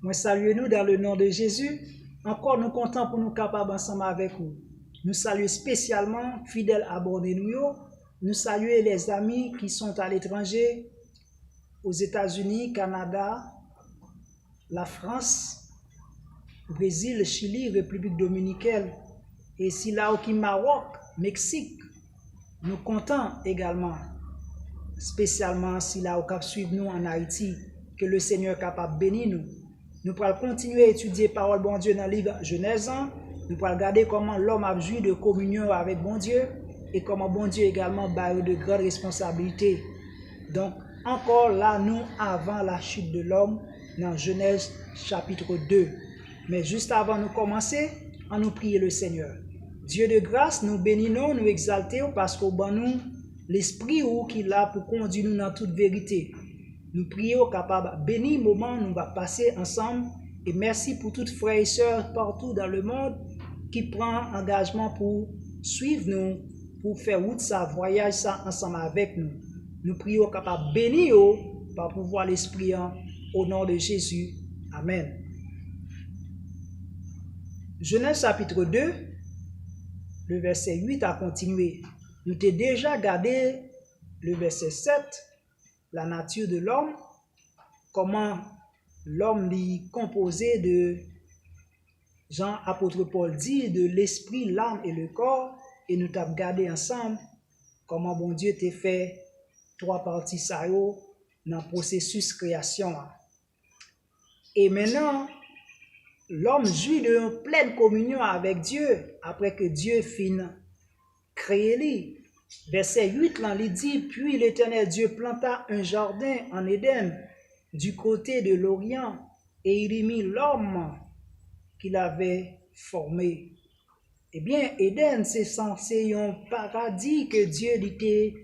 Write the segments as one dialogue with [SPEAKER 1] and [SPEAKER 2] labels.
[SPEAKER 1] Moi, saluez nous dans le nom de Jésus. Encore nous comptons pour nous capables ensemble avec vous. Nous saluons spécialement fidèles abonnés nous. Nous saluons les amis qui sont à l'étranger, aux États-Unis, Canada, la France, Brésil, Chili, République dominicaine, et si là au Maroc, Mexique. Nous comptons également, spécialement si là au Cap suivre nous en Haïti, que le Seigneur est capable de bénir nous. Nous pourrons continuer à étudier parole bon Dieu dans le livre Genèse. Nous pourrons regarder comment l'homme a joui de communion avec bon Dieu et comment bon Dieu également barre de grandes responsabilités. Donc, encore là, nous, avant la chute de l'homme, dans Genèse chapitre 2. Mais juste avant de commencer, on nous prie le Seigneur. Dieu de grâce, nous bénissons, nous exaltons parce qu'au ban nous, l'esprit qui est là pour conduire nous dans toute vérité. Nous prions capable béni moment nous va passer ensemble et merci pour toutes frères et sœurs partout dans le monde qui prend engagement pour suivre nous, pour faire route ça, voyage ça ensemble avec nous. Nous prions capable béni par pouvoir l'esprit au nom de Jésus. Amen. Genèse chapitre 2, le verset 8 a continué. Nous t'ai déjà gardé le verset 7. La nature de l'homme, comment l'homme est composé de, Jean apôtre Paul dit, de l'esprit, l'âme et le corps, et nous t'avons regardé ensemble comment bon Dieu t'a fait 3 parties ça dans le processus création. Et maintenant, l'homme jouit de pleine communion avec Dieu après que Dieu finit créé lui. Verset 8, là, il dit, puis l'Éternel Dieu planta un jardin en Éden du côté de l'Orient et il y mit l'homme qu'il avait formé. Eh bien, Éden, c'est censé un paradis que Dieu était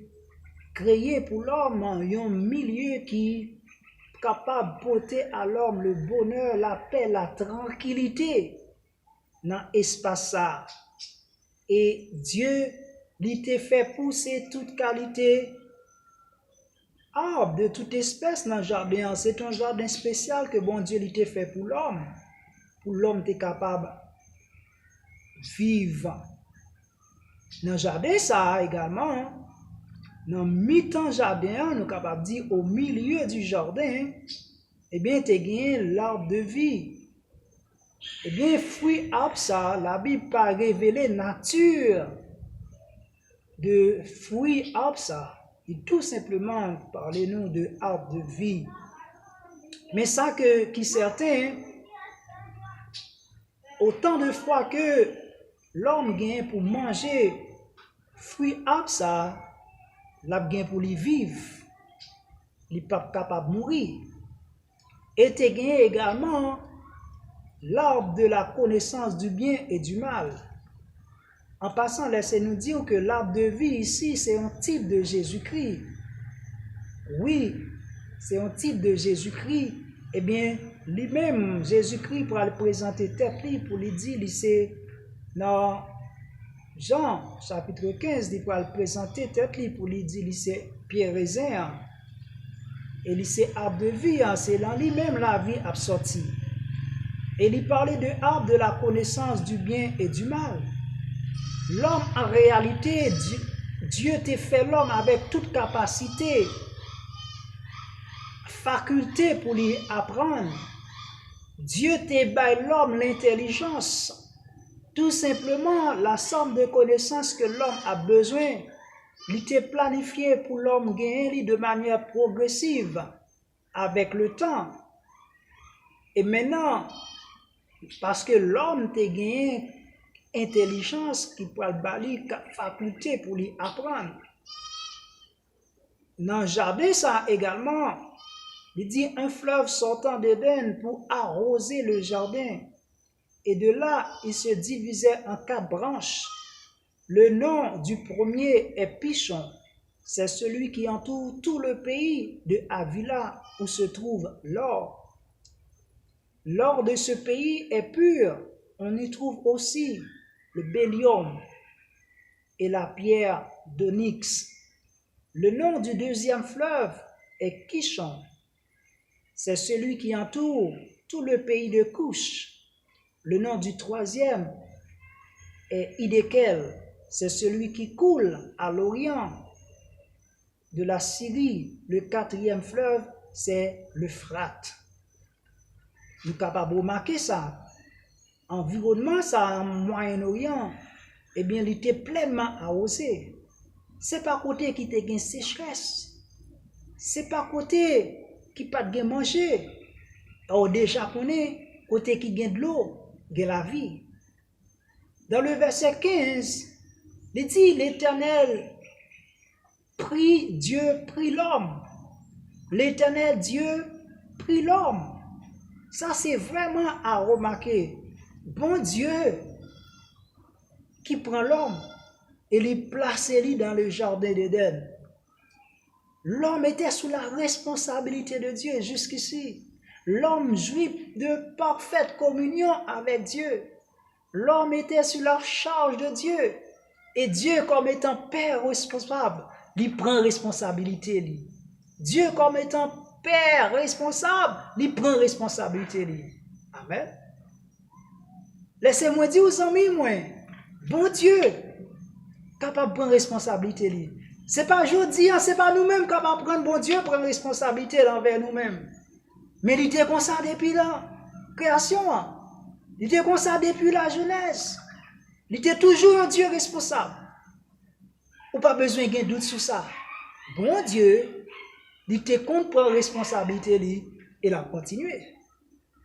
[SPEAKER 1] créé pour l'homme, un milieu qui est capable de porter à l'homme le bonheur, la paix, la tranquillité dans l'espace. Et Dieu il t'a fait pousser toute qualité arbre de toute espèce dans le jardin. C'est un jardin spécial que bon Dieu t'a fait pour l'homme. Pour l'homme t'es capable de vivre. Dans le jardin, ça également, dans mi-temps jardin, nous sommes capables de dire au milieu du jardin, eh bien, tu as gagné l'arbre de vie. Eh bien, fruit arbre ça, la Bible pas révélé nature de fruits arbre ça. Et tout simplement, parlez-nous de arbre de vie. Mais ça qui est certain, autant de fois que l'homme gagne pour manger fruits arbre ça, l'homme gagne pour les vivre. Il n'est pas capable de mourir. Et tu gagnes également l'arbre de la connaissance du bien et du mal. En passant, laissez-nous dire que l'arbre de vie ici, c'est un type de Jésus-Christ. Oui, c'est un type de Jésus-Christ. Eh bien, lui-même, Jésus-Christ, pour le présenter tête pour lui dire, c'est dans Jean, chapitre 15, il pour le présenter tête pour lui dire, c'est Pierre Raisin. Et c'est arbre de vie, c'est dans lui-même la vie a sorti. Et il parlait de arbre de la connaissance du bien et du mal. L'homme, en réalité, Dieu t'a fait l'homme avec toute capacité, faculté pour lui apprendre. Dieu t'a donné l'homme l'intelligence. Tout simplement, la somme de connaissances que l'homme a besoin, il t'a planifié pour l'homme gagner de manière progressive avec le temps. Et maintenant, parce que l'homme t'a gagné intelligence qui peut bali faculté pour lui apprendre. Dans le jardin, ça également, il dit un fleuve sortant d'Éden pour arroser le jardin. Et de là, il se divisait en 4 branches. Le nom du premier est Pichon. C'est celui qui entoure tout le pays de Havila où se trouve l'or. L'or de ce pays est pur. On y trouve aussi le bélium et la pierre d'onyx. Le nom du deuxième fleuve est Kishon. C'est celui qui entoure tout le pays de Couche. Le nom du troisième est Hiddekel, c'est celui qui coule à l'orient de la Syrie. Le quatrième fleuve, c'est l'Euphrate. Nous sommes capables de remarquer ça. Environnement, ça, en Moyen-Orient, eh bien, il était pleinement arrosé. C'est pas côté qui était une sécheresse. C'est pas côté qui pas de manger. Or, déjà, connaît côté qui gagne de l'eau, de la vie. Dans le verset 15, il dit, l'Éternel prie Dieu, prie l'homme. L'Éternel Dieu prie l'homme. Ça, c'est vraiment à remarquer. Bon Dieu qui prend l'homme et lui place lui dans le jardin d'Éden. L'homme était sous la responsabilité de Dieu jusqu'ici. L'homme jouit de parfaite communion avec Dieu. L'homme était sous la charge de Dieu. Et Dieu, comme étant père responsable, lui prend responsabilité. Lui. Dieu, comme étant père responsable, lui prend responsabilité. Lui. Amen. Laissez-moi dire aux amis, moi, bon Dieu, capable de prendre responsabilité. Lui. C'est pas aujourd'hui, c'est pas nous-mêmes capables de prendre bon Dieu, prendre responsabilité envers nous-mêmes. Mais il était comme ça depuis la création. Il était comme ça depuis la jeunesse. Il était toujours un Dieu responsable. Ou pas besoin de doute sur ça. Bon Dieu, il était contre prendre responsabilité et il a continué.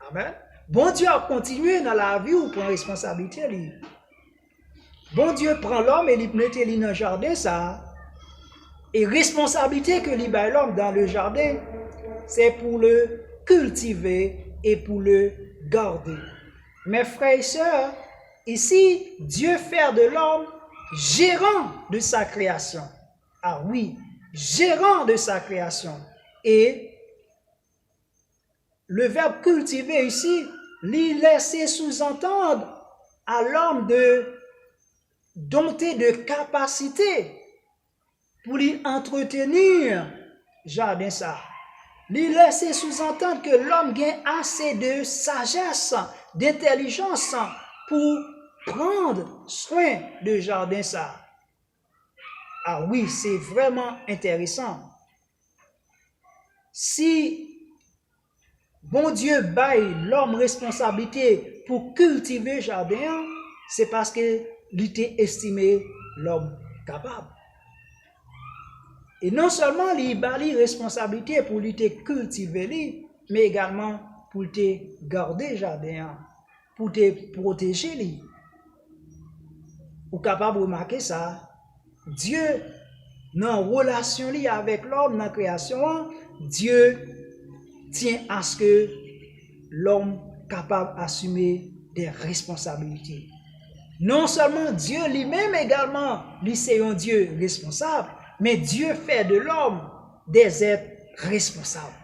[SPEAKER 1] Amen. Bon Dieu a continué dans la vie ou prend responsabilité. Lui. Bon Dieu prend l'homme et il met lui dans le jardin, ça. Et responsabilité que lui baille l'homme dans le jardin, c'est pour le cultiver et pour le garder. Mes frères et sœurs, ici, Dieu fait de l'homme gérant de sa création. Ah oui, gérant de sa création. Et le verbe cultiver ici, lui laisser sous-entendre à l'homme de dompter de capacité pour lui entretenir jardin ça. Lui laisser sous-entendre que l'homme gagne assez de sagesse, d'intelligence pour prendre soin de jardin ça. Ah oui, c'est vraiment intéressant. Si bon Dieu baille l'homme responsabilité pour cultiver le jardin, c'est parce qu'il était estimé l'homme capable. Et non seulement il baille responsabilité pour lutter cultiver, mais également pour te garder le jardin, pour te protéger. Ou capable de remarquer ça, Dieu, dans relation avec l'homme, dans la création, Dieu tient à ce que l'homme capable d'assumer des responsabilités. Non seulement Dieu lui-même également, lui c'est un Dieu responsable, mais Dieu fait de l'homme des êtres responsables.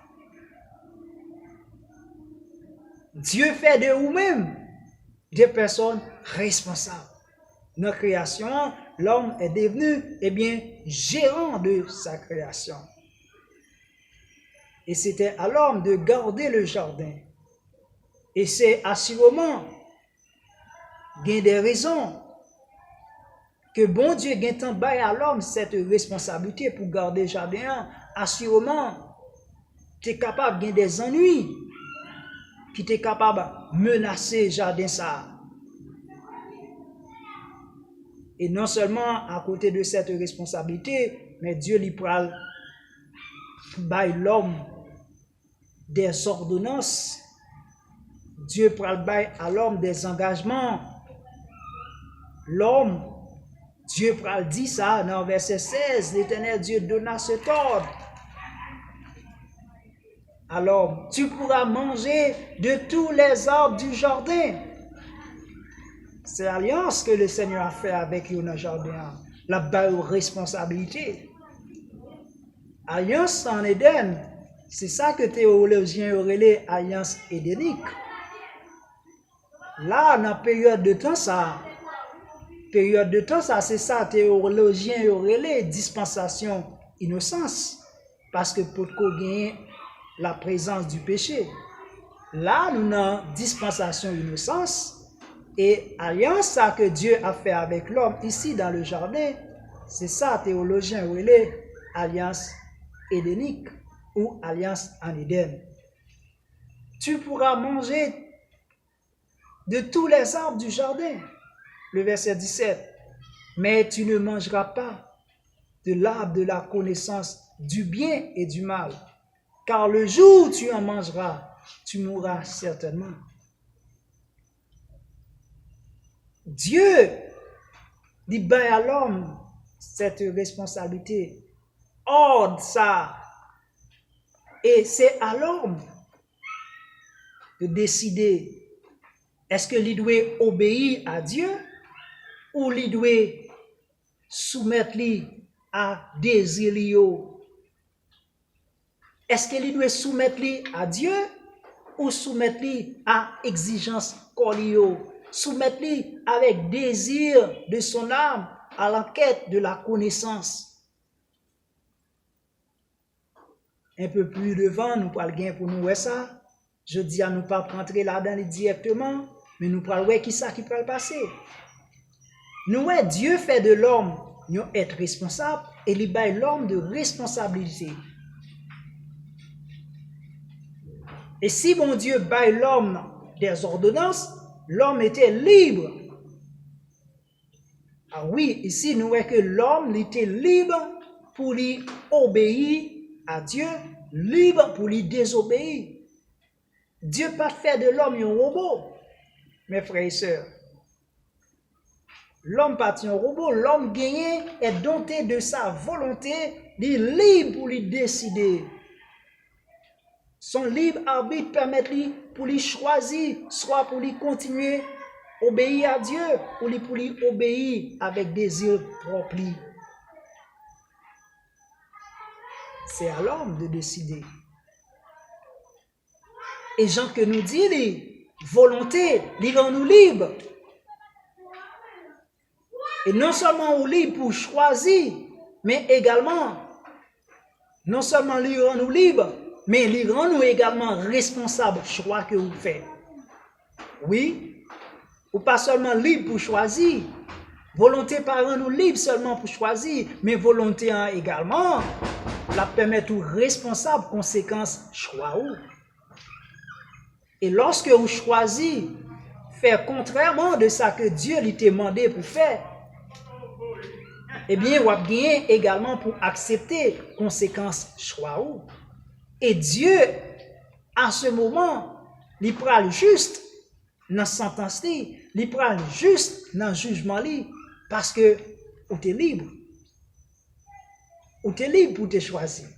[SPEAKER 1] Dieu fait de vous-même des personnes responsables. Dans la création, l'homme est devenu, gérant de sa création. Et c'était à l'homme de garder le jardin. Et c'est assurément, il y a des raisons que bon Dieu a tant bail à l'homme cette responsabilité pour garder le jardin. Assurément, tu es capable de gagner des ennuis qui t'es capable de menacer le jardin ça. Et non seulement à côté de cette responsabilité, mais Dieu lui parle bail l'homme des ordonnances. Dieu parle bail à l'homme des engagements. L'homme, Dieu parle dit ça dans verset 16, l'Éternel Dieu donna cet ordre. Alors, tu pourras manger de tous les arbres du jardin. C'est l'alliance que le Seigneur a fait avec nous dans le jardin. La belle responsabilité. Alliance en Éden, c'est ça que théologiens auraient alliance édénique. Là, dans la période de temps, c'est ça, théologiens auraient dispensation innocence. Parce que pour qu'on gagne la présence du péché. là, nous avons dispensation innocence et alliance ça que Dieu a fait avec l'homme ici dans le jardin. C'est ça, théologien, où il est alliance édénique ou alliance en Éden. Tu pourras manger de tous les arbres du jardin. Le verset 17. Mais tu ne mangeras pas de l'arbre de la connaissance du bien et du mal. Car le jour où tu en mangeras, tu mourras certainement. Dieu dit ben à l'homme cette responsabilité. Ordre ça. Et c'est à l'homme de décider est-ce que il doit obéir à Dieu ou il doit soumettre à désir. Est-ce qu'il doit soumettre à Dieu ou soumettre à exigence corps, soumettre avec désir de son âme à l'enquête de la connaissance. Un peu plus devant, nous parlons bien pour nous voir ça. Je dis à nous pas rentrer là-dedans directement, mais nous parlons qui ça qui peut le passer. Nous Dieu fait de l'homme être responsable et il baille l'homme de responsabilité. Et si bon Dieu baille l'homme des ordonnances, l'homme était libre. Ah oui, ici nous voyons que l'homme était libre pour lui obéir à Dieu, libre pour lui désobéir. Dieu pas fait de l'homme un robot, mes frères et sœurs. L'homme pas un robot, l'homme gagné est doté de sa volonté, il est libre pour lui décider. Son libre arbitre permet lui pour lui choisir, soit pour lui continuer à obéir à Dieu, ou pour lui obéir avec désir propre. C'est à l'homme de décider. Et Jean que nous dit, les volonté, il rend nous libres. Et non seulement on libre pour choisir, mais également, non seulement il rend nous libres, mais il rend nous également responsables du choix que vous faites. Oui, ou pas seulement libre pour choisir, volonté pas rend nous libres seulement pour choisir, mais volonté également, la permet tout responsable conséquence choix ou. Et lorsque vous choisissez faire contrairement de ça que Dieu lui t'a demandé pour faire, eh bien, vous avez gagné également pour accepter conséquences choix ou. Et Dieu, à ce moment, il prend juste dans la sentence, il prend juste dans le jugement, parce que vous êtes libre. Vous êtes libre pour te choisir.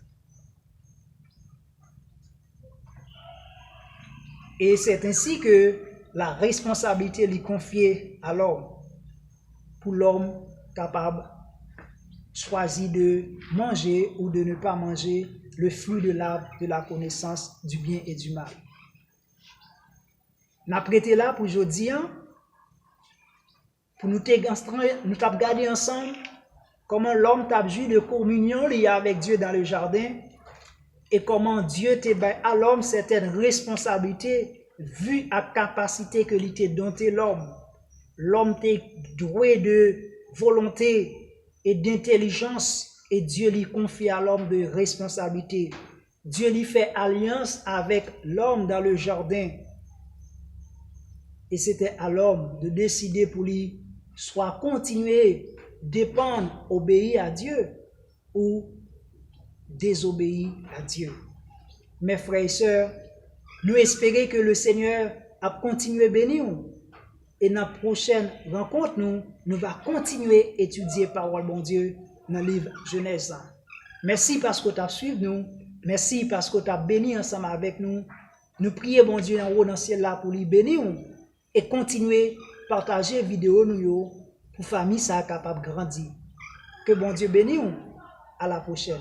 [SPEAKER 1] Et c'est ainsi que la responsabilité est confiée à l'homme, pour l'homme capable de choisir de manger ou de ne pas manger le fruit de l'arbre de la connaissance du bien et du mal. Nous avons prêté là pour aujourd'hui, pour nous regarder ensemble comment l'homme t'a joué de communion liée avec Dieu dans le jardin et comment Dieu t'a donné à l'homme certaines responsabilités vu à capacité que l'ité dompté l'homme. L'homme t'est doué de volonté et d'intelligence et Dieu lui confie à l'homme de responsabilité. Dieu lui fait alliance avec l'homme dans le jardin. Et c'était à l'homme de décider pour lui soit continuer, dépendre, obéir à Dieu ou désobéir à Dieu. Mes frères et sœurs, nous espérons que le Seigneur a continué à bénir. Et dans la prochaine rencontre, nous allons continuer à étudier la parole de Dieu dans le livre Genèse. Merci parce que tu as suivi nous. Merci parce que tu as béni ensemble avec nous. Nous prions, bon Dieu, en haut dans le ciel là pour lui bénir et continuer à partager les vidéos nous pour que la famille soit capable de grandir. Que bon Dieu bénisse. À la prochaine.